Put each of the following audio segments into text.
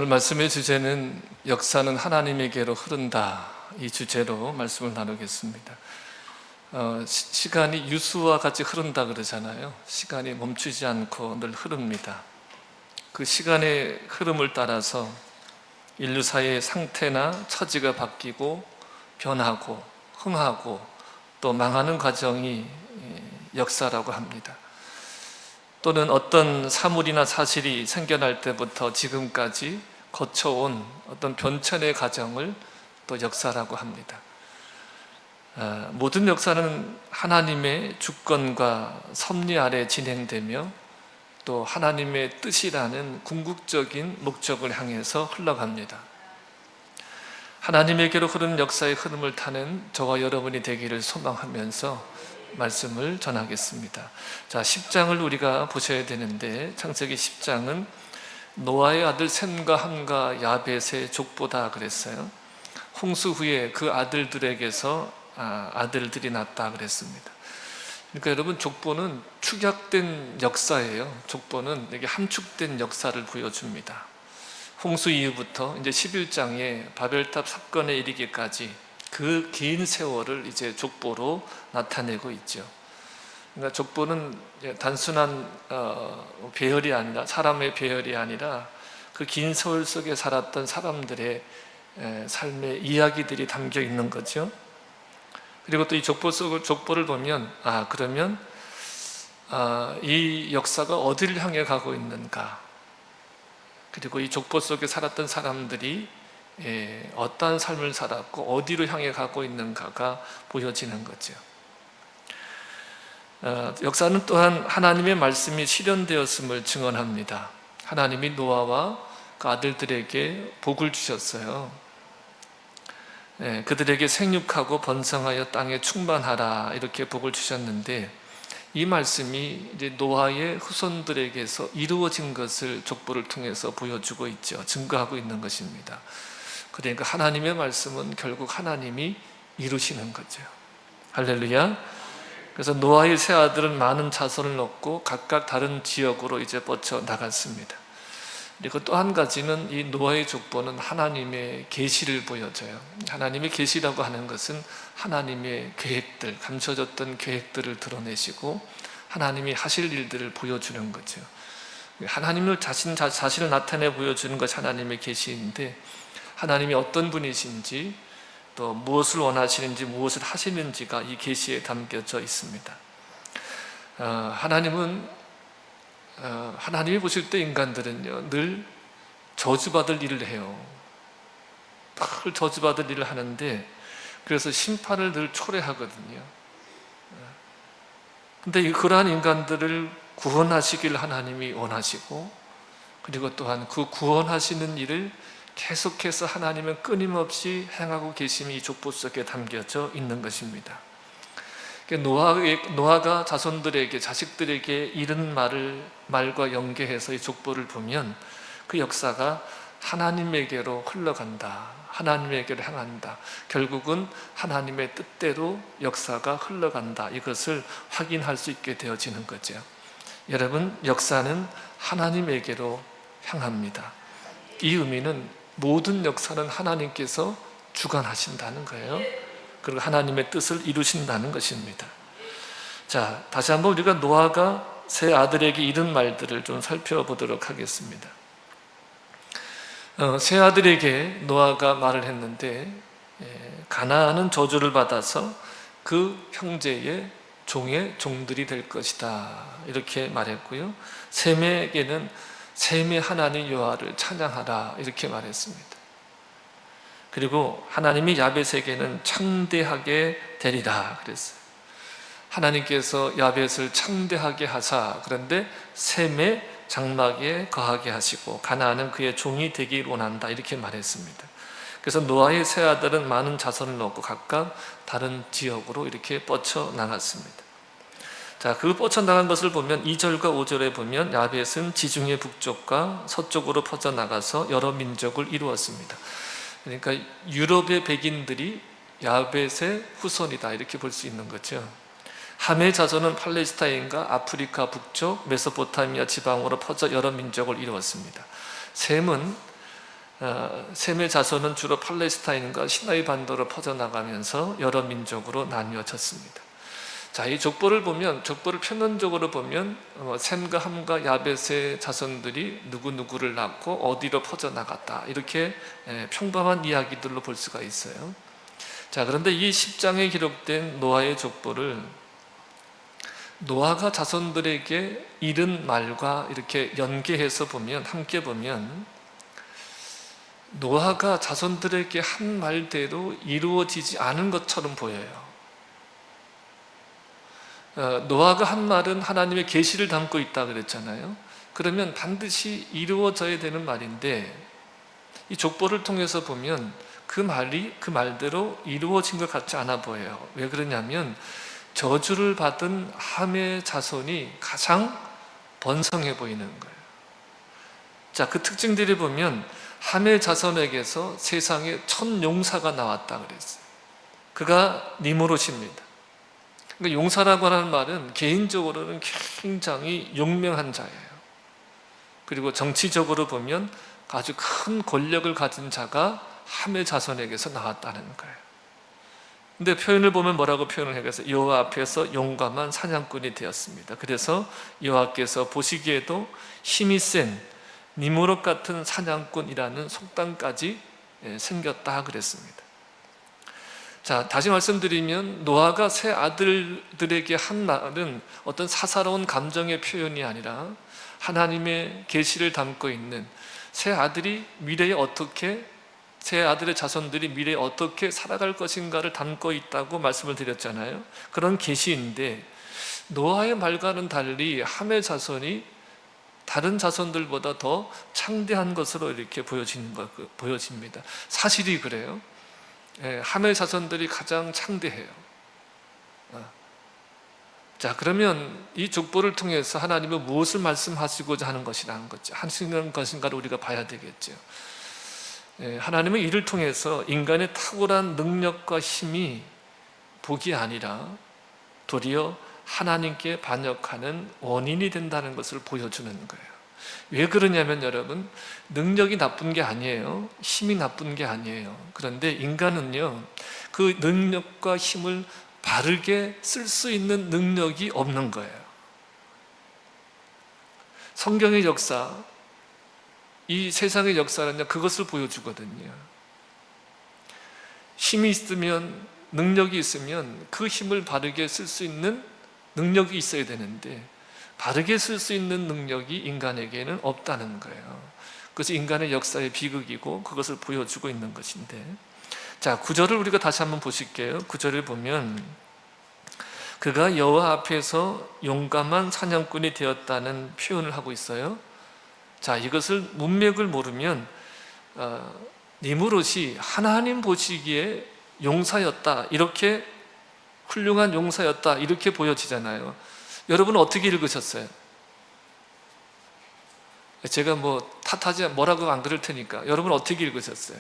오늘 말씀의 주제는 역사는 하나님에게로 흐른다, 이 주제로 말씀을 나누겠습니다. 시간이 유수와 같이 흐른다 그러잖아요. 시간이 멈추지 않고 늘 흐릅니다. 그 시간의 흐름을 따라서 인류사의 상태나 처지가 바뀌고 변하고 흥하고 또 망하는 과정이 역사라고 합니다. 또는 어떤 사물이나 사실이 생겨날 때부터 지금까지 거쳐온 어떤 변천의 과정을 또 역사라고 합니다. 모든 역사는 하나님의 주권과 섭리 아래 진행되며 또 하나님의 뜻이라는 궁극적인 목적을 향해서 흘러갑니다. 하나님에게로 흐르는 역사의 흐름을 타는 저와 여러분이 되기를 소망하면서 말씀을 전하겠습니다. 자, 10장을 우리가 보셔야 되는데, 창세기 10장은 노아의 아들 셈과 함과 야벳의 족보다 그랬어요. 홍수 후에 그 아들들에게서 아들들이 났다 그랬습니다. 그러니까 여러분, 족보는 축약된 역사예요. 족보는 이게 함축된 역사를 보여줍니다. 홍수 이후부터 이제 11장에 바벨탑 사건에 이르기까지 그 긴 세월을 이제 족보로 나타내고 있죠. 그러니까 족보는 단순한 배열이 아니라, 사람의 배열이 아니라 그 긴 세월 속에 살았던 사람들의 삶의 이야기들이 담겨 있는 거죠. 그리고 또 이 족보를 보면 그러면 이 역사가 어디를 향해 가고 있는가, 그리고 이 족보 속에 살았던 사람들이 어떠한 삶을 살았고 어디로 향해 가고 있는가가 보여지는 거죠. 역사는 또한 하나님의 말씀이 실현되었음을 증언합니다. 하나님이 노아와 그 아들들에게 복을 주셨어요. 그들에게 생육하고 번성하여 땅에 충만하라, 이렇게 복을 주셨는데, 이 말씀이 이제 노아의 후손들에게서 이루어진 것을 족보를 통해서 보여주고 있죠. 증거하고 있는 것입니다. 그러니까 하나님의 말씀은 결국 하나님이 이루시는 거죠. 할렐루야. 그래서 노아의 세 아들은 많은 자손을 얻고 각각 다른 지역으로 이제 뻗쳐 나갔습니다. 그리고 또 한 가지는 이 노아의 족보는 하나님의 계시를 보여줘요. 하나님의 계시라고 하는 것은 하나님의 계획들, 감춰졌던 계획들을 드러내시고 하나님이 하실 일들을 보여주는 거죠. 하나님을 자신을 나타내 보여주는 것이 하나님의 계시인데, 하나님이 어떤 분이신지 또 무엇을 원하시는지 무엇을 하시는지가 이 계시에 담겨져 있습니다. 하나님이 보실 때 인간들은요, 늘 저주받을 일을 해요. 늘 저주받을 일을 하는데, 그래서 심판을 늘 초래하거든요. 근데 그러한 인간들을 구원하시길 하나님이 원하시고, 그리고 또한 그 구원하시는 일을 계속해서 하나님은 끊임없이 행하고 계심이 이 족보 속에 담겨져 있는 것입니다. 노아가 자손들에게, 자식들에게 이른 말과 연계해서 이 족보를 보면 그 역사가 하나님에게로 흘러간다, 하나님에게로 향한다, 결국은 하나님의 뜻대로 역사가 흘러간다, 이것을 확인할 수 있게 되어지는 거죠. 여러분, 역사는 하나님에게로 향합니다. 이 의미는 모든 역사는 하나님께서 주관하신다는 거예요. 그리고 하나님의 뜻을 이루신다는 것입니다. 자, 다시 한번 우리가 노아가 세 아들에게 이른 말들을 좀 살펴보도록 하겠습니다. 세 아들에게 노아가 말을 했는데, 가나안은 저주를 받아서 그 형제의 종들이 될 것이다, 이렇게 말했고요. 셈에게는 셈의 하나님 여호와를 찬양하라, 이렇게 말했습니다. 그리고 하나님이 야벳에게는 창대하게 되리라 그랬어요. 하나님께서 야벳을 창대하게 하사, 그런데 셈의 장막에 거하게 하시고 가나안은 그의 종이 되길 원한다, 이렇게 말했습니다. 그래서 노아의 세 아들은 많은 자손을 얻고 각각 다른 지역으로 이렇게 뻗쳐 나갔습니다. 자, 그 뻗쳐나간 것을 보면 2절과 5절에 보면 야벳은 지중해 북쪽과 서쪽으로 퍼져나가서 여러 민족을 이루었습니다. 그러니까 유럽의 백인들이 야벳의 후손이다, 이렇게 볼 수 있는 거죠. 함의 자손은 팔레스타인과 아프리카 북쪽 메소포타미아 지방으로 퍼져 여러 민족을 이루었습니다. 셈은 셈의 자손은 주로 팔레스타인과 시나이 반도로 퍼져나가면서 여러 민족으로 나뉘어졌습니다. 자, 이 족보를 표면적으로 보면 셈과 함과 야벳의 자손들이 누구누구를 낳고 어디로 퍼져나갔다, 이렇게 평범한 이야기들로 볼 수가 있어요. 자, 그런데 이 10장에 기록된 노아의 족보를 노아가 자손들에게 이른 말과 이렇게 연계해서 보면, 함께 보면 노아가 자손들에게 한 말대로 이루어지지 않은 것처럼 보여요. 노아가 한 말은 하나님의 계시를 담고 있다 그랬잖아요. 그러면 반드시 이루어져야 되는 말인데, 이 족보를 통해서 보면 그 말대로 이루어진 것 같지 않아 보여요. 왜 그러냐면 저주를 받은 함의 자손이 가장 번성해 보이는 거예요. 자, 그 특징들을 보면 함의 자손에게서 세상에 첫 용사가 나왔다 그랬어요. 그가 니므롯입니다. 그러니까 용사라고 하는 말은 개인적으로는 굉장히 용맹한 자예요. 그리고 정치적으로 보면 아주 큰 권력을 가진 자가 함의 자손에게서 나왔다는 거예요. 근데 표현을 보면 뭐라고 표현을 해서 여호와 앞에서 용감한 사냥꾼이 되었습니다. 그래서 여호와께서 보시기에도 힘이 센 니므롯 같은 사냥꾼이라는 속담까지 생겼다 그랬습니다. 자, 다시 말씀드리면 노아가 세 아들들에게 한 말은 어떤 사사로운 감정의 표현이 아니라 하나님의 계시를 담고 있는 세 아들의 자손들이 미래에 어떻게 살아갈 것인가를 담고 있다고 말씀을 드렸잖아요. 그런 계시인데, 노아의 말과는 달리 함의 자손이 다른 자손들보다 더 창대한 것으로 이렇게 보여집니다. 사실이 그래요. 함의 자손들이 가장 창대해요. 자, 그러면 이 족보를 통해서 하나님은 무엇을 말씀하시고자 하는 것인가를 우리가 봐야 되겠죠. 하나님은 이를 통해서 인간의 탁월한 능력과 힘이 복이 아니라 도리어 하나님께 반역하는 원인이 된다는 것을 보여주는 거예요. 왜 그러냐면 여러분, 능력이 나쁜 게 아니에요. 힘이 나쁜 게 아니에요. 그런데 인간은요, 그 능력과 힘을 바르게 쓸 수 있는 능력이 없는 거예요. 성경의 역사, 이 세상의 역사는요, 그것을 보여주거든요. 힘이 있으면, 능력이 있으면 그 힘을 바르게 쓸 수 있는 능력이 있어야 되는데, 바르게 쓸 수 있는 능력이 인간에게는 없다는 거예요. 그것이 인간의 역사의 비극이고 그것을 보여주고 있는 것인데, 자, 9절을 우리가 다시 한번 보실게요. 9절을 보면 그가 여호와 앞에서 용감한 사냥꾼이 되었다는 표현을 하고 있어요. 자, 이것을 문맥을 모르면 니므롯이 하나님 보시기에 용사였다, 이렇게 훌륭한 용사였다, 이렇게 보여지잖아요. 여러분은 어떻게 읽으셨어요? 제가 뭐라고 안 그럴 테니까 여러분 어떻게 읽으셨어요?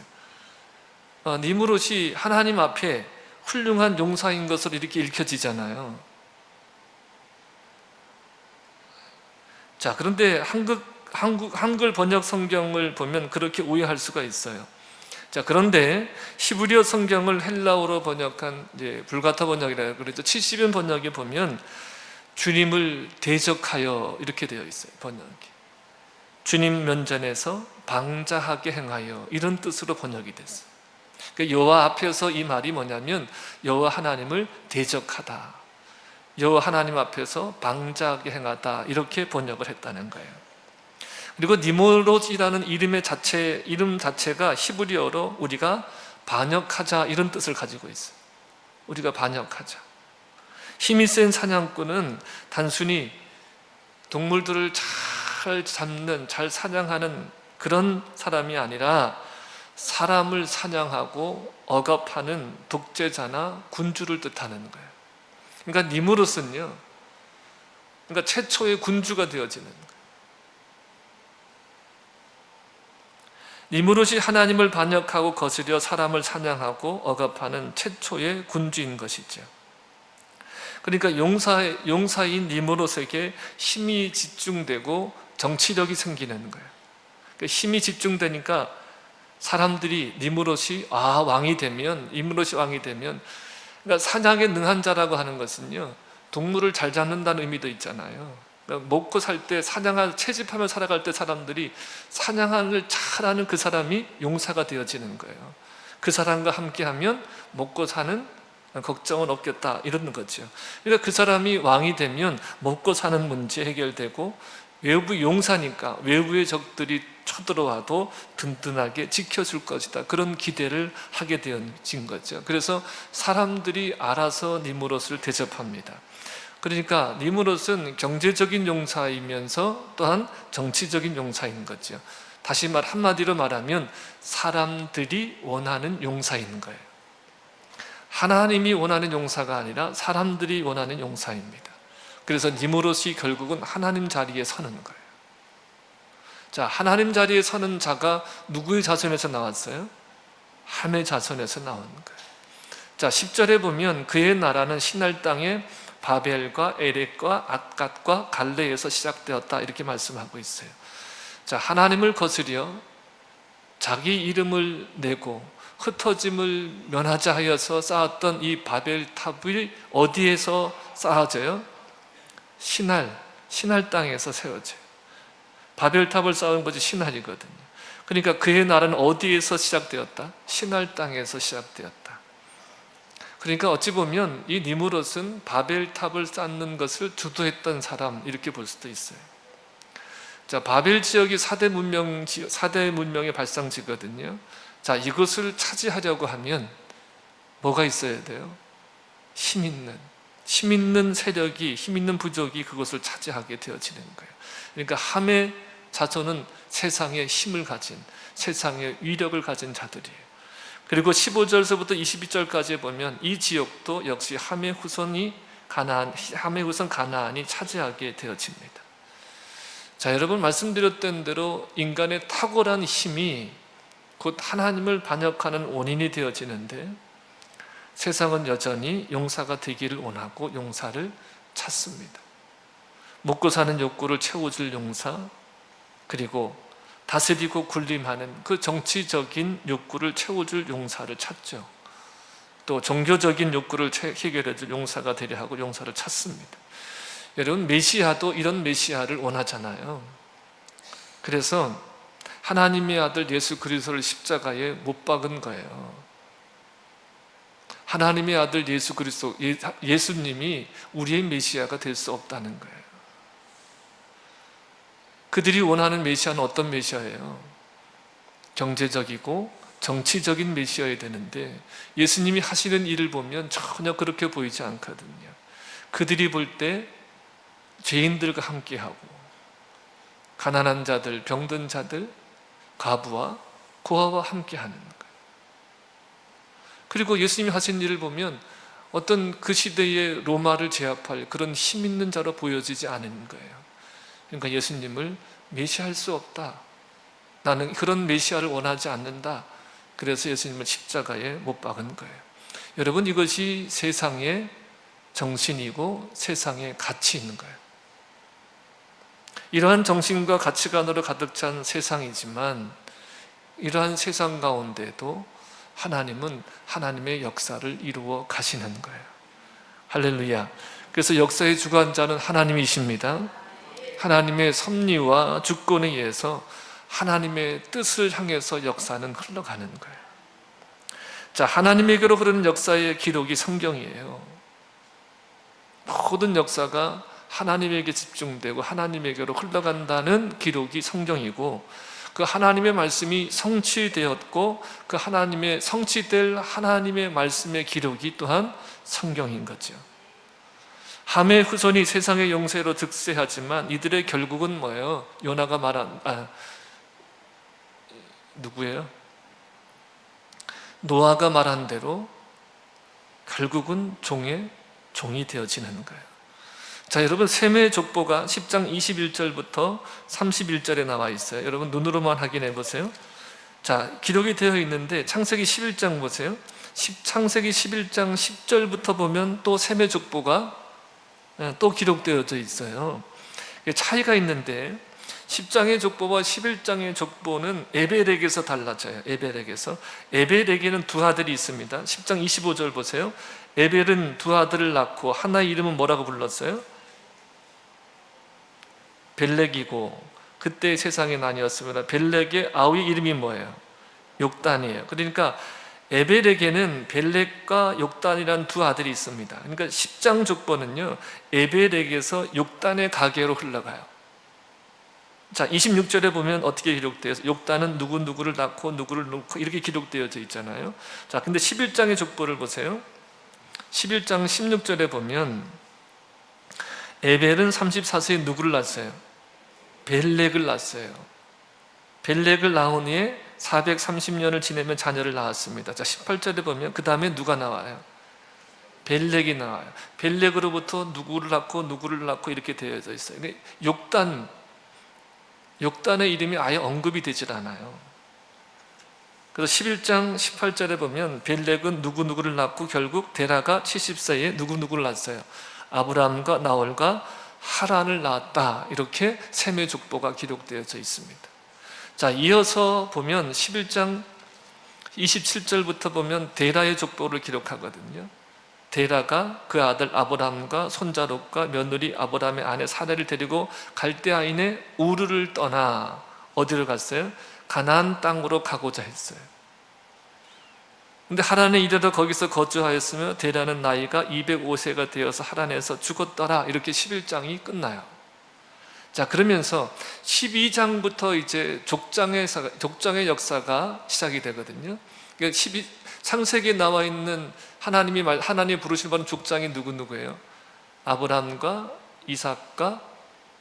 니므롯이 하나님 앞에 훌륭한 용사인 것으로 이렇게 읽혀지잖아요. 자, 그런데 한글 번역 성경을 보면 그렇게 오해할 수가 있어요. 자, 그런데 히브리어 성경을 헬라어로 번역한 불가타 번역이라고 그러죠. 70인 번역에 보면 주님을 대적하여 이렇게 되어 있어요. 번역이 주님 면전에서 방자하게 행하여, 이런 뜻으로 번역이 됐어요. 그러니까 여호와 앞에서 이 말이 뭐냐면 여호와 하나님을 대적하다, 여호와 하나님 앞에서 방자하게 행하다, 이렇게 번역을 했다는 거예요. 그리고 니므롯이라는 이름 자체가 히브리어로 우리가 반역하자, 이런 뜻을 가지고 있어요. 우리가 반역하자. 힘이 센 사냥꾼은 단순히 동물들을 잘 잡는, 잘 사냥하는 그런 사람이 아니라 사람을 사냥하고 억압하는 독재자나 군주를 뜻하는 거예요. 그러니까 니므롯은요, 그러니까 최초의 군주가 되어지는 거예요. 니므롯이 하나님을 반역하고 거스려 사람을 사냥하고 억압하는 최초의 군주인 것이죠. 그러니까 용사인 니므롯에게 힘이 집중되고 정치력이 생기는 거예요. 그러니까 힘이 집중되니까 사람들이 니므롯이 왕이 되면, 그러니까 사냥에 능한 자라고 하는 것은요, 동물을 잘 잡는다는 의미도 있잖아요. 그러니까 먹고 살 때, 사냥을 채집하며 살아갈 때 사람들이 사냥을 잘하는 그 사람이 용사가 되어지는 거예요. 그 사람과 함께하면 먹고 사는 걱정은 없겠다, 이런 거죠. 그러니까 그 사람이 왕이 되면 먹고 사는 문제 해결되고, 외부 용사니까 외부의 적들이 쳐들어와도 든든하게 지켜줄 것이다, 그런 기대를 하게 되어진 거죠. 그래서 사람들이 알아서 니므롯을 대접합니다. 그러니까 니므롯은 경제적인 용사이면서 또한 정치적인 용사인 거죠. 다시 한마디로 말하면 사람들이 원하는 용사인 거예요. 하나님이 원하는 용사가 아니라 사람들이 원하는 용사입니다. 그래서 니므롯이 결국은 하나님 자리에 서는 거예요. 자, 하나님 자리에 서는 자가 누구의 자손에서 나왔어요? 함의 자손에서 나온 거예요. 자, 10절에 보면 그의 나라는 시날 땅에 바벨과 에렉과 앗갓과 갈레에서 시작되었다, 이렇게 말씀하고 있어요. 자, 하나님을 거스려 자기 이름을 내고 흩어짐을 면하자 하여서 쌓았던 이 바벨탑이 어디에서 쌓아져요? 시날 땅에서 세워져요. 바벨탑을 쌓은 것이 시날이거든요. 그러니까 그의 나라는 어디에서 시작되었다? 시날 땅에서 시작되었다. 그러니까 어찌 보면 이 니므롯은 바벨탑을 쌓는 것을 주도했던 사람, 이렇게 볼 수도 있어요. 자, 바벨 지역이 4대 문명의 발상지거든요. 자, 이것을 차지하려고 하면 뭐가 있어야 돼요? 힘 있는 세력이, 힘 있는 부족이 그것을 차지하게 되어지는 거예요. 그러니까 함의 자손은 세상에 힘을 가진, 세상에 위력을 가진 자들이에요. 그리고 15절서부터 22절까지 보면 이 지역도 역시 함의 후손 가나안이 차지하게 되어집니다. 자, 여러분, 말씀드렸던 대로 인간의 탁월한 힘이 곧 하나님을 반역하는 원인이 되어지는데, 세상은 여전히 용사가 되기를 원하고 용사를 찾습니다. 먹고 사는 욕구를 채워줄 용사, 그리고 다스리고 군림하는 그 정치적인 욕구를 채워줄 용사를 찾죠. 또 종교적인 욕구를 해결해줄 용사가 되려 하고 용사를 찾습니다. 여러분, 메시아도 이런 메시아를 원하잖아요. 그래서 하나님의 아들 예수 그리스도를 십자가에 못 박은 거예요. 하나님의 아들 예수 그리스도, 예수님이 우리의 메시아가 될 수 없다는 거예요. 그들이 원하는 메시아는 어떤 메시아예요? 경제적이고 정치적인 메시아여야 되는데, 예수님이 하시는 일을 보면 전혀 그렇게 보이지 않거든요. 그들이 볼 때 죄인들과 함께하고 가난한 자들, 병든 자들, 과부와 고아와 함께하는 거예요. 그리고 예수님이 하신 일을 보면 어떤 그 시대의 로마를 제압할 그런 힘 있는 자로 보여지지 않은 거예요. 그러니까 예수님을 메시아할 수 없다, 나는 그런 메시아를 원하지 않는다, 그래서 예수님을 십자가에 못 박은 거예요. 여러분, 이것이 세상의 정신이고 세상의 가치인 거예요. 이러한 정신과 가치관으로 가득 찬 세상이지만, 이러한 세상 가운데도 하나님은 하나님의 역사를 이루어 가시는 거예요. 할렐루야. 그래서 역사의 주관자는 하나님이십니다. 하나님의 섭리와 주권에 의해서 하나님의 뜻을 향해서 역사는 흘러가는 거예요. 자, 하나님에게로 흐르는 역사의 기록이 성경이에요. 모든 역사가 하나님에게 집중되고 하나님에게로 흘러간다는 기록이 성경이고, 그 하나님의 말씀이 성취되었고 그 하나님의 성취될 하나님의 말씀의 기록이 또한 성경인 거죠. 함의 후손이 세상의 영세로 득세하지만 이들의 결국은 뭐예요? 요나가 말한 누구예요? 노아가 말한 대로 결국은 종이 되어지는 거예요. 자, 여러분, 셈의 족보가 10장 21절부터 31절에 나와 있어요. 여러분, 눈으로만 확인해 보세요. 자, 기록이 되어 있는데 창세기 11장 보세요. 창세기 11장 10절부터 보면 또 셈의 족보가 또 기록되어져 있어요. 차이가 있는데, 10장의 족보와 11장의 족보는 에벨에게서 달라져요. 에벨에게는 두 아들이 있습니다. 10장 25절 보세요. 에벨은 두 아들을 낳고 하나의 이름은 뭐라고 불렀어요? 벨렉이고, 그때 세상에 나뉘었습니다. 벨렉의 아우의 이름이 뭐예요? 욕단이에요. 그러니까 에벨에게는 벨렉과 욕단이라는 두 아들이 있습니다. 그러니까 10장 족보는요, 에벨에게서 욕단의 가계로 흘러가요. 자, 26절에 보면 어떻게 기록되어 있어요? 욕단은 누구누구를 낳고 누구를 놓고 이렇게 기록되어져 있잖아요. 자, 근데 11장의 족보를 보세요. 11장 16절에 보면 에벨은 34세에 누구를 낳았어요? 벨렉을 낳았어요. 벨렉을 낳은 후에 430년을 지내면 자녀를 낳았습니다. 자, 18절에 보면 그 다음에 누가 나와요? 벨렉이 나와요. 벨렉으로부터 누구를 낳고 이렇게 되어져 있어요. 욕단의 이름이 아예 언급이 되질 않아요. 그래서 11장 18절에 보면 벨렉은 누구누구를 낳고 결국 데라가 70세에 누구누구를 낳았어요. 아브라함과 나홀과 하란을 낳았다. 이렇게 셈의 족보가 기록되어져 있습니다. 자, 이어서 보면 11장 27절부터 보면 데라의 족보를 기록하거든요. 데라가 그 아들 아브라함과 손자 롯과 며느리 아브라함의 아내 사라를 데리고 갈대아인의 우르를 떠나 어디로 갔어요? 가나안 땅으로 가고자 했어요. 근데 하란에 이르러 거기서 거주하였으며 데라는 나이가 205세가 되어서 하란에서 죽었더라. 이렇게 11장이 끝나요. 자, 그러면서 12장부터 이제 족장의 역사가 시작이 되거든요. 그러니까 창세기에 나와 있는 하나님이 부르신 바는 족장이 누구예요? 아브라함과 이삭과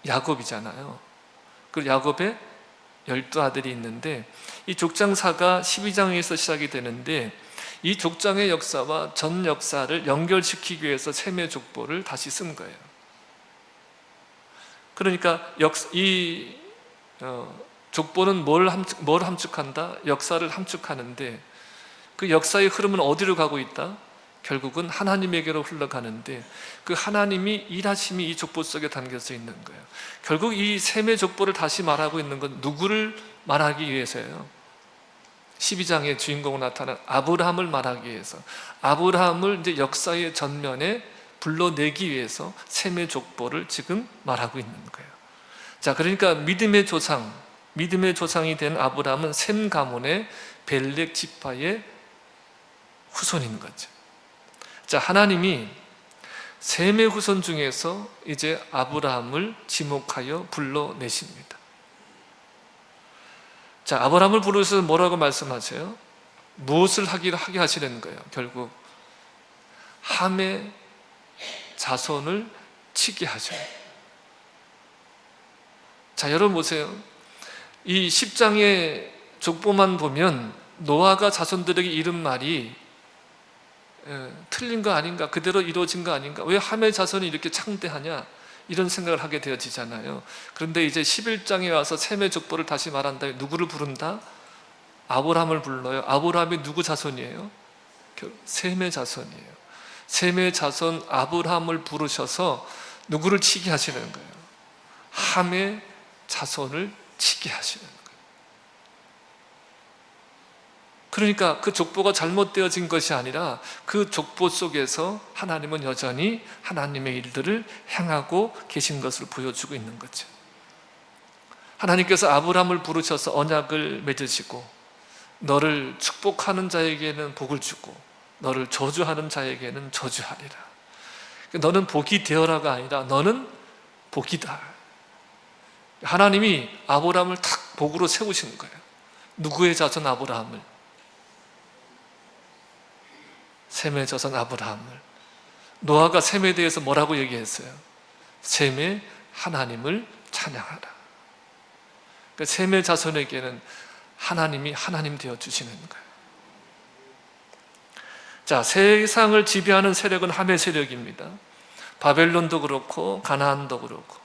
야곱이잖아요. 그 야곱의 12아들이 있는데 이 족장사가 12장에서 시작이 되는데 이 족장의 역사와 전 역사를 연결시키기 위해서 셈의 족보를 다시 쓴 거예요. 그러니까 이 족보는 뭘 함축한다? 역사를 함축하는데 그 역사의 흐름은 어디로 가고 있다? 결국은 하나님에게로 흘러가는데 그 하나님이 일하심이 이 족보 속에 담겨져 있는 거예요. 결국 이 셈의 족보를 다시 말하고 있는 건 누구를 말하기 위해서예요? 12장의 주인공으로 나타난 아브라함을 말하기 위해서, 아브라함을 이제 역사의 전면에 불러내기 위해서 셈의 족보를 지금 말하고 있는 거예요. 자, 그러니까 믿음의 조상이 된 아브라함은 셈 가문의 벨렉 지파의 후손인 거죠. 자, 하나님이 셈의 후손 중에서 이제 아브라함을 지목하여 불러내십니다. 자, 아브라함을 부르셔서 뭐라고 말씀하세요? 무엇을 하게 하시는 거예요? 결국 함의 자손을 치게 하셔요. 자, 여러분 보세요. 이 10장의 족보만 보면 노아가 자손들에게 이른 말이 틀린 거 아닌가? 그대로 이루어진 거 아닌가? 왜 함의 자손이 이렇게 창대하냐? 이런 생각을 하게 되어지잖아요. 그런데 이제 11장에 와서 셈의 족보를 다시 말한다. 누구를 부른다? 아브라함을 불러요. 아브라함이 누구 자손이에요? 셈의 자손이에요. 셈의 자손 아브라함을 부르셔서 누구를 치게 하시는 거예요? 함의 자손을 치게 하시는 거예요. 그러니까 그 족보가 잘못되어진 것이 아니라 그 족보 속에서 하나님은 여전히 하나님의 일들을 행하고 계신 것을 보여주고 있는 거죠. 하나님께서 아브라함을 부르셔서 언약을 맺으시고 너를 축복하는 자에게는 복을 주고 너를 저주하는 자에게는 저주하리라. 너는 복이 되어라가 아니라 너는 복이다. 하나님이 아브라함을 탁 복으로 세우신 거예요. 누구의 자손? 아브라함을. 셈의 자손 아브라함을. 노아가 셈에 대해서 뭐라고 얘기했어요? 셈의 하나님을 찬양하라. 그러니까 셈의 자손에게는 하나님이 하나님 되어 주시는 거예요. 자, 세상을 지배하는 세력은 함의 세력입니다. 바벨론도 그렇고 가나안도 그렇고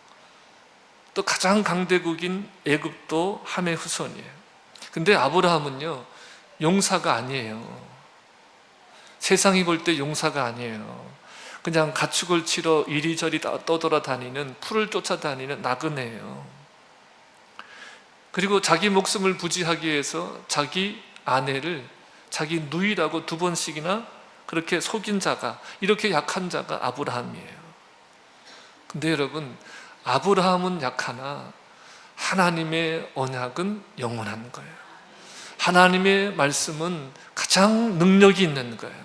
또 가장 강대국인 애굽도 함의 후손이에요. 근데 아브라함은요, 용사가 아니에요. 세상이 볼 때 용사가 아니에요. 그냥 가축을 치러 이리저리 떠돌아다니는, 풀을 쫓아다니는 나그네예요. 그리고 자기 목숨을 부지하기 위해서 자기 아내를 자기 누이라고 2번씩이나 그렇게 속인 자가, 이렇게 약한 자가 아브라함이에요. 근데 여러분, 아브라함은 약하나 하나님의 언약은 영원한 거예요. 하나님의 말씀은 가장 능력이 있는 거예요.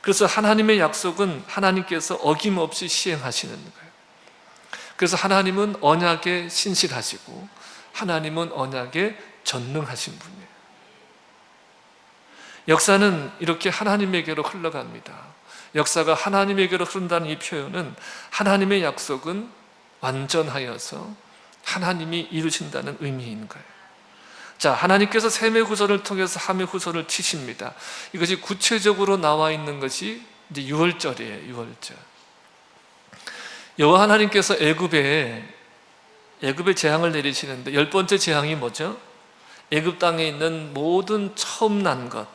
그래서 하나님의 약속은 하나님께서 어김없이 시행하시는 거예요. 그래서 하나님은 언약에 신실하시고 하나님은 언약에 전능하신 분이에요. 역사는 이렇게 하나님에게로 흘러갑니다. 역사가 하나님에게로 흐른다는 이 표현은 하나님의 약속은 완전하여서 하나님이 이루신다는 의미인 거예요. 자, 하나님께서 셈의 후손을 통해서 함의 후손을 치십니다. 이것이 구체적으로 나와 있는 것이 이제 유월절이에요. 유월절. 여호와 하나님께서 애굽에 재앙을 내리시는데 10번째 재앙이 뭐죠? 애굽 땅에 있는 모든 처음 난 것,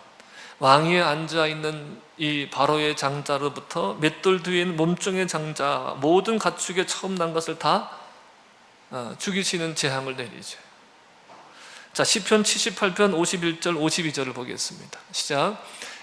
왕위에 앉아 있는 이 바로의 장자로부터 맷돌 뒤에 있는 몸종의 장자, 모든 가축의 처음 난 것을 다 죽이시는 재앙을 내리죠. 자, 시편 78편 51절 52절을 보겠습니다. 시작.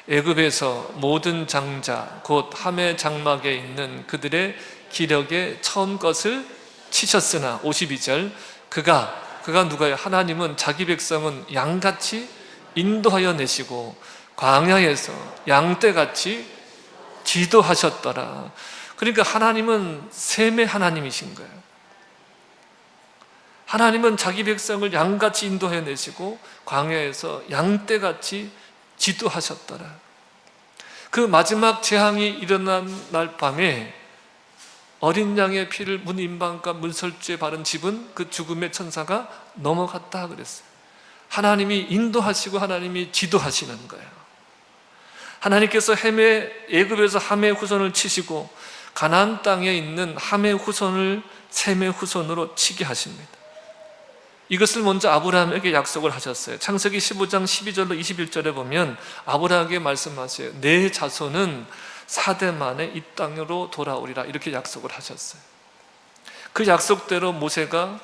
애굽에서 모든 장자 곧 함의 장막에 있는 그들의 기력의 처음 것을 치셨으나 52절 그가 누가요? 하나님은 자기 백성은 양같이 인도하여 내시고 광야에서 양떼같이 지도하셨더라. 그러니까 하나님은 셈의 하나님이신 거예요. 하나님은 자기 백성을 양같이 인도해 내시고 광야에서 양떼같이 지도하셨더라. 그 마지막 재앙이 일어난 날 밤에 어린 양의 피를 문 임방과 문설주에 바른 집은 그 죽음의 천사가 넘어갔다 그랬어요. 하나님이 인도하시고 하나님이 지도하시는 거예요. 하나님께서 애굽에서 함의 후손을 치시고 가나안 땅에 있는 함의 후손을 셈의 후손으로 치게 하십니다. 이것을 먼저 아브라함에게 약속을 하셨어요. 창세기 15장 12절로 21절에 보면 아브라함에게 말씀하세요. 내 자손은 4대 만에 이 땅으로 돌아오리라, 이렇게 약속을 하셨어요. 그 약속대로 모세가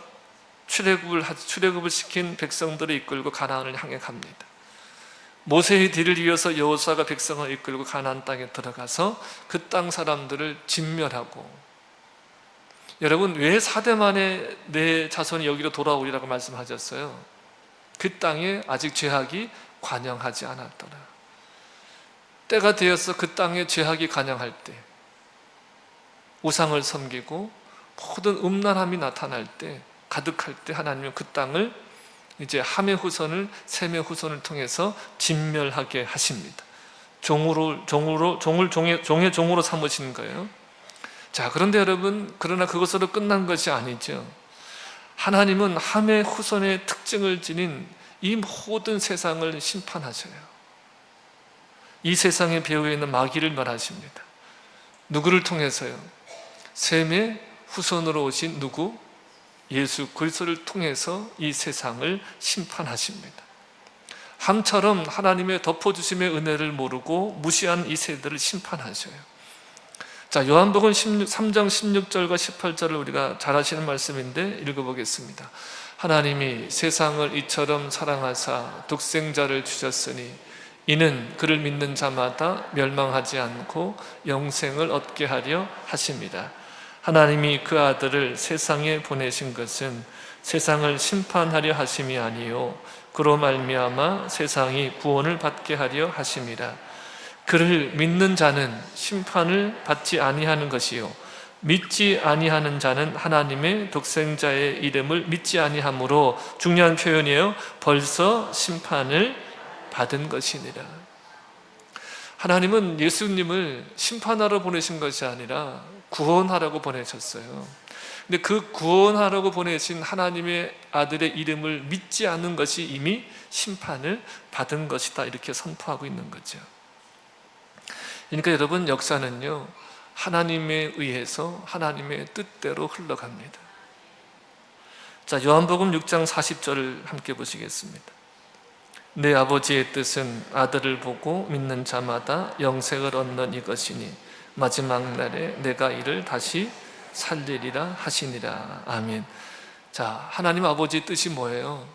출애굽을 시킨 백성들을 이끌고 가나안을 향해 갑니다. 모세의 뒤를 이어서 여호수아가 백성을 이끌고 가나안 땅에 들어가서 그 땅 사람들을 진멸하고, 여러분, 왜 4대 만에 내 자손이 여기로 돌아오리라고 말씀하셨어요? 그 땅에 아직 죄악이 관영하지 않았더라. 때가 되어서 그 땅에 죄악이 관영할 때, 우상을 섬기고 모든 음란함이 나타날 때, 가득할 때 하나님은 그 땅을 이제 함의 후손을 셈의 후손을 통해서 진멸하게 하십니다. 종의 종으로 삼으시는 거예요. 자, 그런데 여러분, 그러나 그것으로 끝난 것이 아니죠. 하나님은 함의 후손의 특징을 지닌 이 모든 세상을 심판하셔요. 이 세상의 배후에 있는 마귀를 멸하십니다. 누구를 통해서요? 셈의 후손으로 오신 누구? 예수 그리스도를 통해서 이 세상을 심판하십니다. 함처럼 하나님의 덮어주심의 은혜를 모르고 무시한 이 세대를 심판하셔요. 자, 요한복음 3장 16절과 18절을 우리가 잘 아시는 말씀인데 읽어보겠습니다. 하나님이 세상을 이처럼 사랑하사 독생자를 주셨으니 이는 그를 믿는 자마다 멸망하지 않고 영생을 얻게 하려 하십니다. 하나님이 그 아들을 세상에 보내신 것은 세상을 심판하려 하심이 아니요 그로 말미암아 세상이 구원을 받게 하려 하심이라. 그를 믿는 자는 심판을 받지 아니하는 것이요 믿지 아니하는 자는 하나님의 독생자의 이름을 믿지 아니하므로, 중요한 표현이에요, 벌써 심판을 받은 것이니라. 하나님은 예수님을 심판하러 보내신 것이 아니라 구원하라고 보내셨어요. 근데 그 구원하라고 보내신 하나님의 아들의 이름을 믿지 않는 것이 이미 심판을 받은 것이다, 이렇게 선포하고 있는 거죠. 그러니까 여러분, 역사는요 하나님에 의해서 하나님의 뜻대로 흘러갑니다. 자, 요한복음 6장 40절을 함께 보시겠습니다. 내 아버지의 뜻은 아들을 보고 믿는 자마다 영생을 얻는 이것이니 마지막 날에 내가 이를 다시 살리리라 하시니라. 아멘. 자, 하나님 아버지의 뜻이 뭐예요?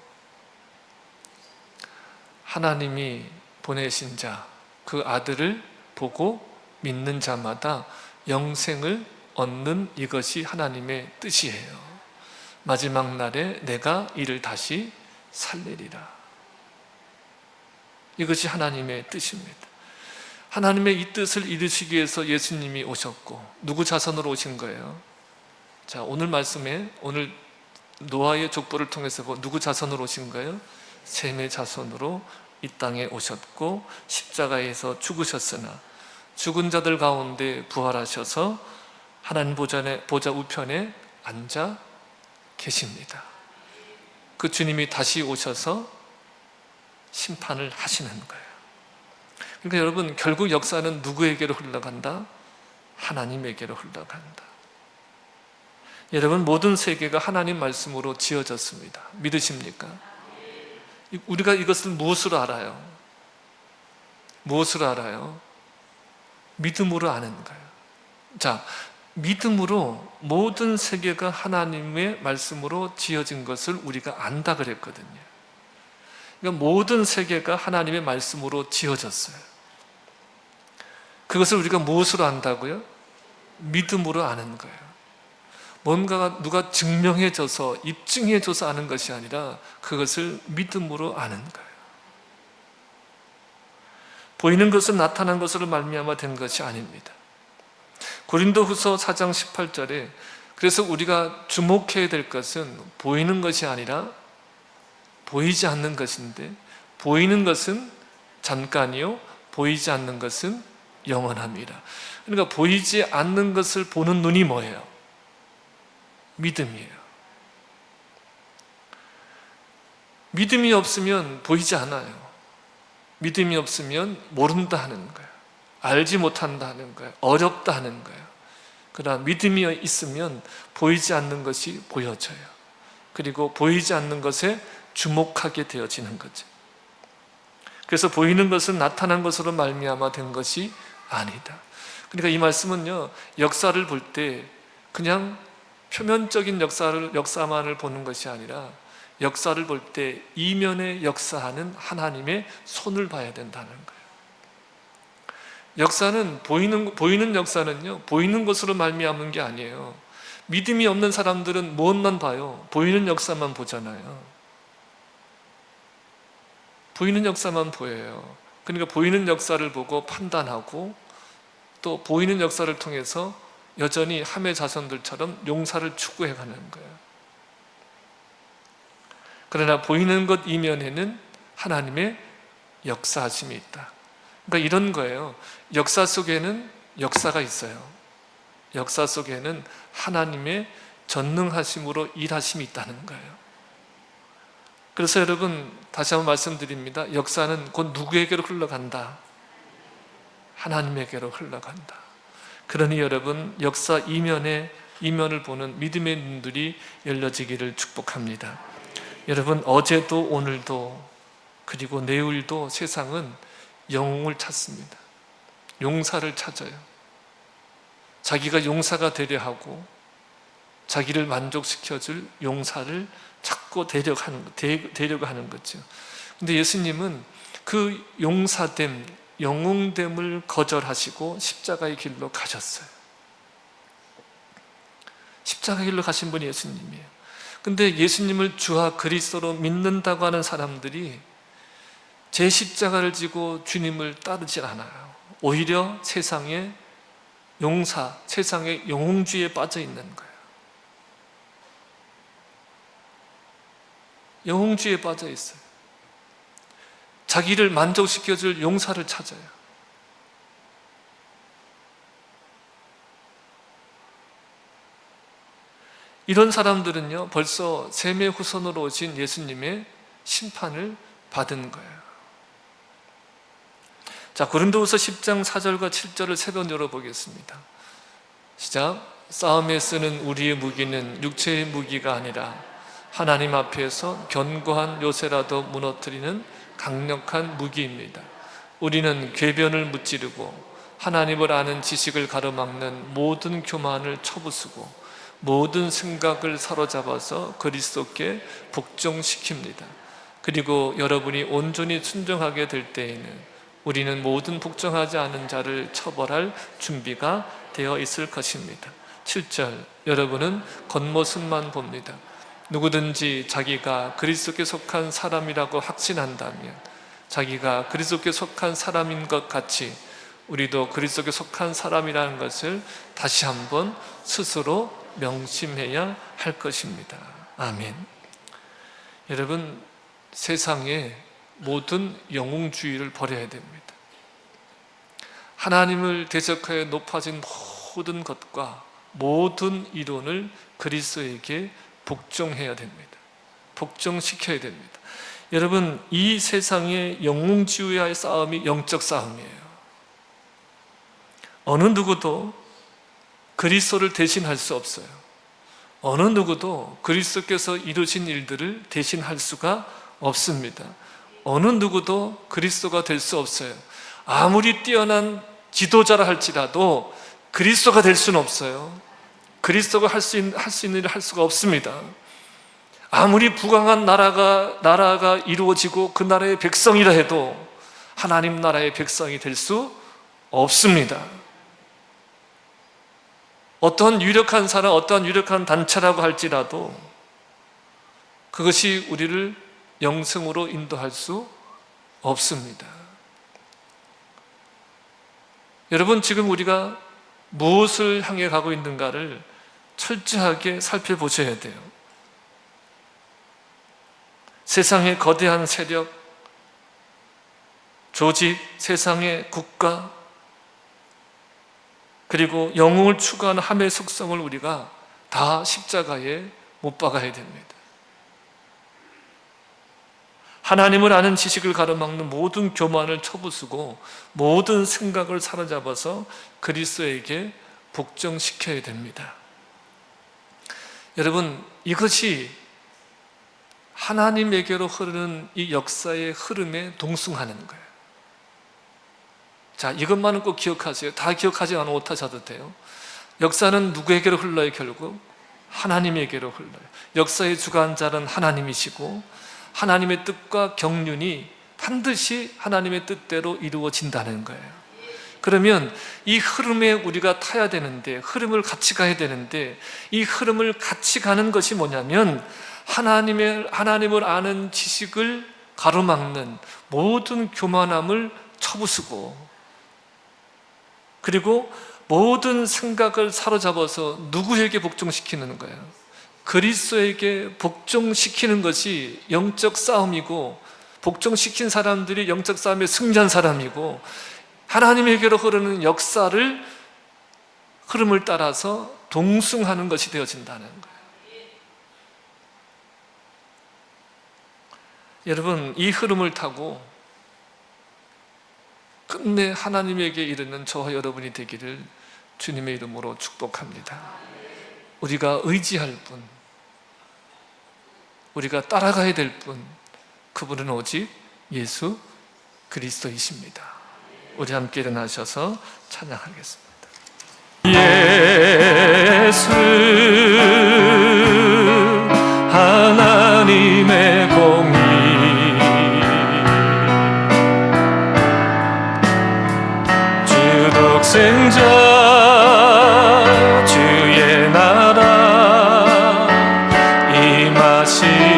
하나님이 보내신 자, 그 아들을 보고 믿는 자마다 영생을 얻는 이것이 하나님의 뜻이에요. 마지막 날에 내가 이를 다시 살리리라. 이것이 하나님의 뜻입니다. 하나님의 이 뜻을 이루시기 위해서 예수님이 오셨고, 누구 자손으로 오신 거예요? 자, 오늘 말씀에, 오늘 노아의 족보를 통해서 누구 자손으로 오신 거예요? 셈의 자손으로 이 땅에 오셨고, 십자가에서 죽으셨으나 죽은 자들 가운데 부활하셔서 하나님 보좌 우편에 앉아 계십니다. 그 주님이 다시 오셔서 심판을 하시는 거예요. 그러니까 여러분, 결국 역사는 누구에게로 흘러간다? 하나님에게로 흘러간다. 여러분, 모든 세계가 하나님 말씀으로 지어졌습니다. 믿으십니까? 우리가 이것을 무엇으로 알아요? 무엇으로 알아요? 믿음으로 아는 거예요. 자, 믿음으로 모든 세계가 하나님의 말씀으로 지어진 것을 우리가 안다 그랬거든요. 그러니까 모든 세계가 하나님의 말씀으로 지어졌어요. 그것을 우리가 무엇으로 안다고요? 믿음으로 아는 거예요. 뭔가가 누가 증명해줘서 입증해줘서 아는 것이 아니라 그것을 믿음으로 아는 거예요. 보이는 것은 나타난 것으로 말미암아 된 것이 아닙니다. 고린도후서 4장 18절에 그래서 우리가 주목해야 될 것은 보이는 것이 아니라 보이지 않는 것인데, 보이는 것은 잠깐이요 보이지 않는 것은 영원합니다. 그러니까 보이지 않는 것을 보는 눈이 뭐예요? 믿음이에요. 믿음이 없으면 보이지 않아요. 믿음이 없으면 모른다 하는 거예요. 알지 못한다 하는 거예요. 어렵다 하는 거예요. 그러나 믿음이 있으면 보이지 않는 것이 보여져요. 그리고 보이지 않는 것에 주목하게 되어지는 거죠. 그래서 보이는 것은 나타난 것으로 말미암아 된 것이 아니다. 그러니까 이 말씀은요, 역사를 볼 때 그냥 표면적인 역사만을 보는 것이 아니라 역사를 볼 때 이면에 역사하는 하나님의 손을 봐야 된다는 거예요. 역사는 보이는 역사는요, 보이는 것으로 말미암은 게 아니에요. 믿음이 없는 사람들은 무엇만 봐요? 보이는 역사만 보잖아요. 보이는 역사만 보여요. 그러니까 보이는 역사를 보고 판단하고, 또 보이는 역사를 통해서 여전히 함의 자손들처럼 용사를 추구해 가는 거예요. 그러나 보이는 것 이면에는 하나님의 역사하심이 있다. 그러니까 이런 거예요. 역사 속에는 역사가 있어요. 역사 속에는 하나님의 전능하심으로 일하심이 있다는 거예요. 그래서 여러분, 다시 한번 말씀드립니다. 역사는 곧 누구에게로 흘러간다? 하나님에게로 흘러간다. 그러니 여러분, 역사 이면을 보는 믿음의 눈들이 열려지기를 축복합니다. 여러분, 어제도 오늘도 그리고 내일도 세상은 영웅을 찾습니다. 용사를 찾아요. 자기가 용사가 되려 하고 자기를 만족시켜줄 용사를 찾고 되려고 하는 거죠. 근데 예수님은 그 용사됨, 영웅됨을 거절하시고 십자가의 길로 가셨어요. 십자가의 길로 가신 분이 예수님이에요. 근데 예수님을 주와 그리스도로 믿는다고 하는 사람들이 제 십자가를 지고 주님을 따르질 않아요. 오히려 세상의 용사, 세상의 영웅주의에 빠져 있는 거예요. 영웅주의에 빠져 있어요. 자기를 만족시켜줄 용사를 찾아요. 이런 사람들은요, 벌써 셈의 후손으로 오신 예수님의 심판을 받은 거예요. 자, 고린도후서 10장 4절과 7절을 세 번 열어보겠습니다. 시작. 싸움에 쓰는 우리의 무기는 육체의 무기가 아니라 하나님 앞에서 견고한 요새라도 무너뜨리는 강력한 무기입니다. 우리는 궤변을 무찌르고 하나님을 아는 지식을 가로막는 모든 교만을 쳐부수고 모든 생각을 사로잡아서 그리스도께 복종시킵니다. 그리고 여러분이 온전히 순종하게 될 때에는 우리는 모든 복종하지 않은 자를 처벌할 준비가 되어 있을 것입니다. 7절, 여러분은 겉모습만 봅니다. 누구든지 자기가 그리스도께 속한 사람이라고 확신한다면 자기가 그리스도께 속한 사람인 것 같이 우리도 그리스도께 속한 사람이라는 것을 다시 한번 스스로 명심해야 할 것입니다. 아멘. 여러분, 세상의 모든 영웅주의를 버려야 됩니다. 하나님을 대적하여 높아진 모든 것과 모든 이론을 그리스도에게 복종해야 됩니다. 복종시켜야 됩니다. 여러분, 이 세상의 영웅주의와의 싸움이 영적 싸움이에요. 어느 누구도 그리스도를 대신할 수 없어요. 어느 누구도 그리스도께서 이루신 일들을 대신할 수가 없습니다. 어느 누구도 그리스도가 될 수 없어요. 아무리 뛰어난 지도자라 할지라도 그리스도가 될 수는 없어요. 그리스도가 할 수 있는 일을 할 수가 없습니다. 아무리 부강한 나라가 이루어지고 그 나라의 백성이라 해도 하나님 나라의 백성이 될 수 없습니다. 어떠한 유력한 사람, 어떠한 유력한 단체라고 할지라도 그것이 우리를 영생으로 인도할 수 없습니다. 여러분, 지금 우리가 무엇을 향해 가고 있는가를 철저하게 살펴보셔야 돼요. 세상의 거대한 세력, 조직, 세상의 국가, 그리고 영웅을 추구하는 함의 속성을 우리가 다 십자가에 못 박아야 됩니다. 하나님을 아는 지식을 가로막는 모든 교만을 쳐부수고 모든 생각을 사로잡아서 그리스도에게 복종시켜야 됩니다. 여러분, 이것이 하나님에게로 흐르는 이 역사의 흐름에 동승하는 거예요. 자, 이것만은 꼭 기억하세요. 다 기억하지 않아 못하셔도 돼요. 역사는 누구에게로 흘러요? 결국 하나님에게로 흘러요. 역사의 주관자는 하나님이시고 하나님의 뜻과 경륜이 반드시 하나님의 뜻대로 이루어진다는 거예요. 그러면 이 흐름에 우리가 타야 되는데, 흐름을 같이 가야 되는데, 이 흐름을 같이 가는 것이 뭐냐면 하나님을 아는 지식을 가로막는 모든 교만함을 쳐부수고, 그리고 모든 생각을 사로잡아서 누구에게 복종시키는 거예요? 그리스도에게 복종시키는 것이 영적 싸움이고, 복종시킨 사람들이 영적 싸움에 승리한 사람이고, 하나님에게로 흐르는 역사를 흐름을 따라서 동승하는 것이 되어진다는 거예요. 여러분, 이 흐름을 타고 끝내 하나님에게 이르는 저와 여러분이 되기를 주님의 이름으로 축복합니다. 우리가 의지할 분, 우리가 따라가야 될 분, 그분은 오직 예수 그리스도이십니다. 우리 함께 일어나셔서 찬양하겠습니다. 예수 하나님의 공의, 주 독생자 주의 나라 임하시네.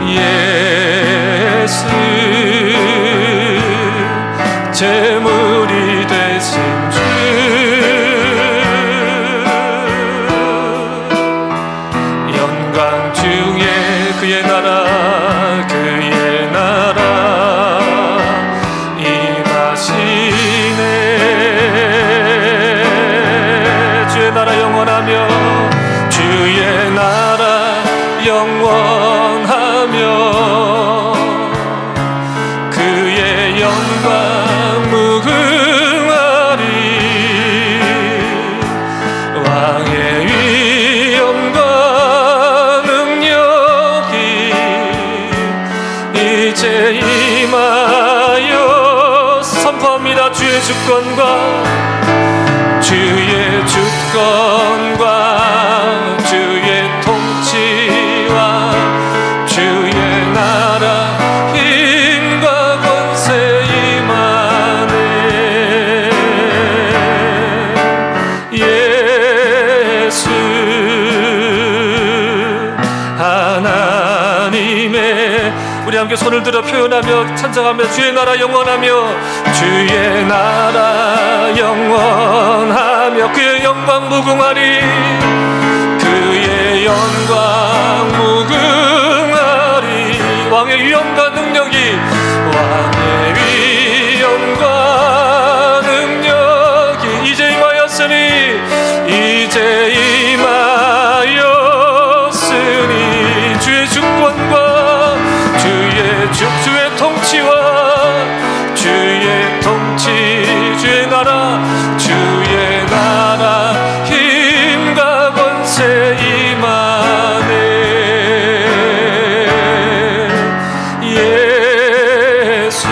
예수 제물이 되신 주, 영광 중에 그의 나라, 그의 나라 임하시네. 주의 나라 영원하며, 주의 나라 영원하며, 그의 영광 무궁하리. 왕의 위엄과 능력이 이제 임하여, 선포합니다. 주권과 주의 통치와 주의 나라 힘과 권세 임하네. 예수 하나님의, 우리 함께 손을 들어 표현하며 찬양하며 주의 나라 영원하며 주의 나라 영원하며 그의 영광 무궁하리. 그의 영광 무궁하리. 왕의 위엄과 능력이, 왕의 위엄과 능력이 이제 임하였으니, 이제 임하였으니 주의 주권과 주의 통치와 주의 통치, 주의 나라 힘과 권세 임하네. 예수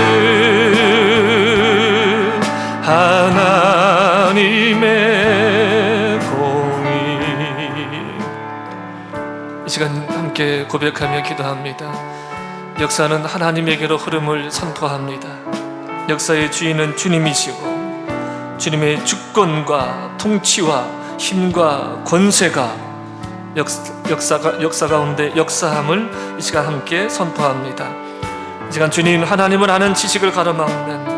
하나님의 공의. 이 시간 함께 고백하며 기도합니다. 역사는 하나님에게로 흐름을 선포합니다. 역사의 주인은 주님이시고 주님의 주권과 통치와 힘과 권세가 역사 가운데 역사함을 이 시간 함께 선포합니다. 이 시간 주님 하나님을 아는 지식을 가로막는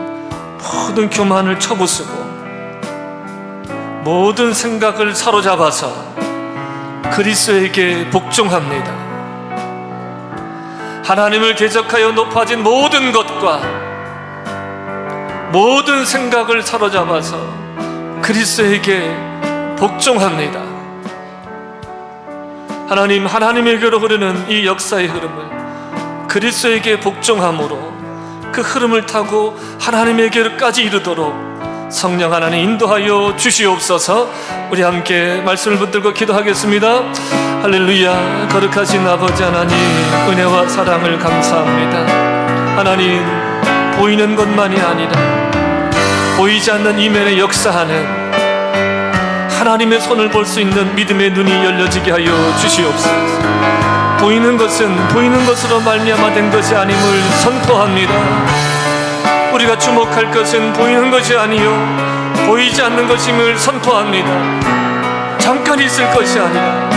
모든 교만을 쳐부수고 모든 생각을 사로잡아서 그리스도에게 복종합니다. 하나님을 대적하여 높아진 모든 것과 모든 생각을 사로잡아서 그리스도에게 복종합니다. 하나님에게로 흐르는 이 역사의 흐름을 그리스도에게 복종함으로 그 흐름을 타고 하나님에게까지 이르도록 성령 하나님 인도하여 주시옵소서. 우리 함께 말씀을 붙들고 기도하겠습니다. 할렐루야. 거룩하신 아버지 하나님, 은혜와 사랑을 감사합니다. 하나님, 보이는 것만이 아니라 보이지 않는 이면에 역사하는 하나님의 손을 볼 수 있는 믿음의 눈이 열려지게 하여 주시옵소서. 보이는 것은 보이는 것으로 말미암아 된 것이 아님을 선포합니다. 우리가 주목할 것은 보이는 것이 아니요 보이지 않는 것임을 선포합니다. 잠깐 있을 것이 아니라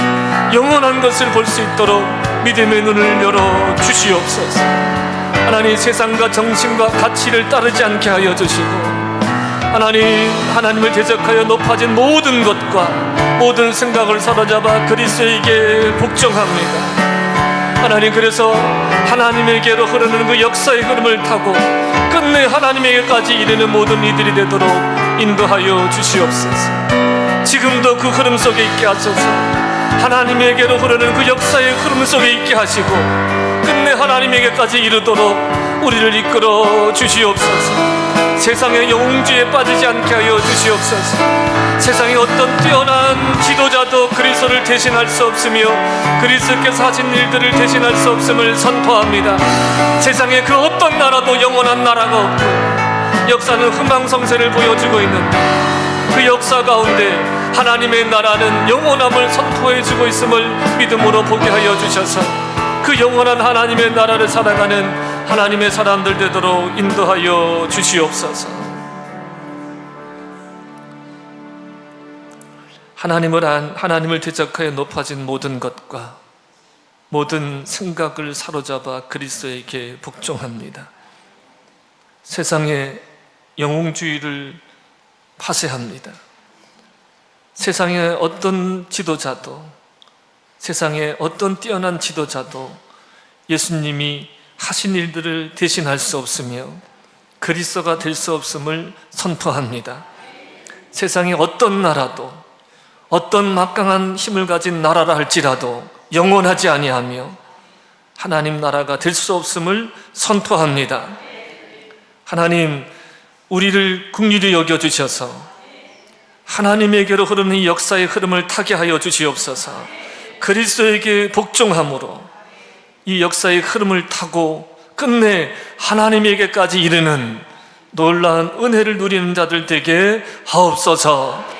영원한 것을 볼 수 있도록 믿음의 눈을 열어 주시옵소서. 하나님, 세상과 정신과 가치를 따르지 않게 하여 주시고 하나님을 대적하여 높아진 모든 것과 모든 생각을 사로잡아 그리스도에게 복종합니다. 하나님, 그래서 하나님에게로 흐르는 그 역사의 흐름을 타고 끝내 하나님에게까지 이르는 모든 이들이 되도록 인도하여 주시옵소서. 지금도 그 흐름 속에 있게 하소서. 하나님에게로 흐르는 그 역사의 흐름 속에 있게 하시고 끝내 하나님에게까지 이르도록 우리를 이끌어 주시옵소서. 세상의 영웅주의에 빠지지 않게 하여 주시옵소서. 세상의 어떤 뛰어난 지도자도 그리스도를 대신할 수 없으며 그리스도께서 하신 일들을 대신할 수 없음을 선포합니다. 세상의 그 어떤 나라도 영원한 나라가 없고 역사는 흥망성쇠를 보여주고 있는데 그 역사 가운데 하나님의 나라는 영원함을 선포해주고 있음을 믿음으로 보게 하여 주셔서 그 영원한 하나님의 나라를 살아가는 하나님의 사람들 되도록 인도하여 주시옵소서. 하나님을 대적하여 높아진 모든 것과 모든 생각을 사로잡아 그리스도에게 복종합니다. 세상의 영웅주의를 파쇄합니다. 세상의 어떤 지도자도, 세상의 어떤 뛰어난 지도자도 예수님이 하신 일들을 대신할 수 없으며 그리스도가 될 수 없음을 선포합니다. 세상의 어떤 나라도, 어떤 막강한 힘을 가진 나라라 할지라도 영원하지 아니하며 하나님 나라가 될 수 없음을 선포합니다. 하나님, 우리를 긍휼히 여겨주셔서 하나님에게로 흐르는 이 역사의 흐름을 타게 하여 주시옵소서. 그리스도에게 복종함으로 이 역사의 흐름을 타고 끝내 하나님에게까지 이르는 놀라운 은혜를 누리는 자들 되게 하옵소서.